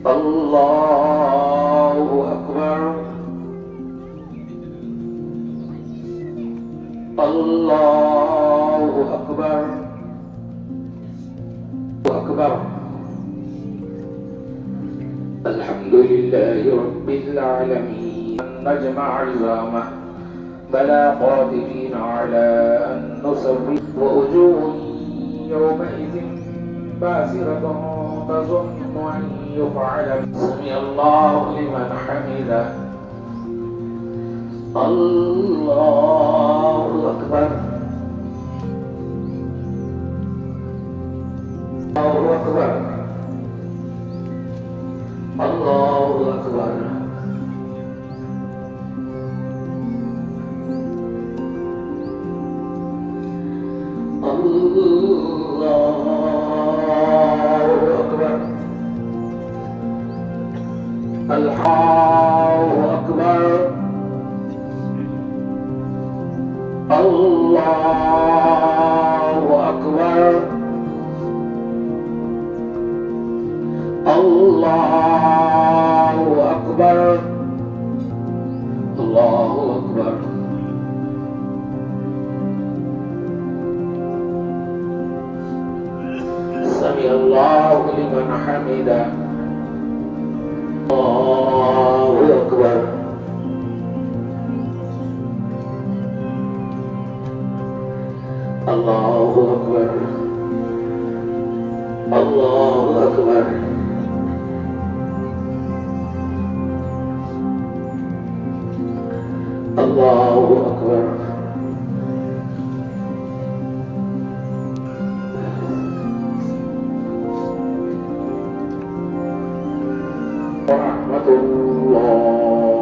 الله أكبر الله أكبر أكبر. الحمد لله رب العالمين. نجمع عظامه بلا قادرين على أن نسوي. ووجوه يومئذ باسرة تظن أن يفعل. سمع الله لمن حمده. الله أكبر الله أكبر الله أكبر. الله أكبر الله أكبر الله أكبر الله أكبر. سمع الله لمن حمده. الله أكبر الله أكبر الله أكبر. الله أكبر. ورحمة الله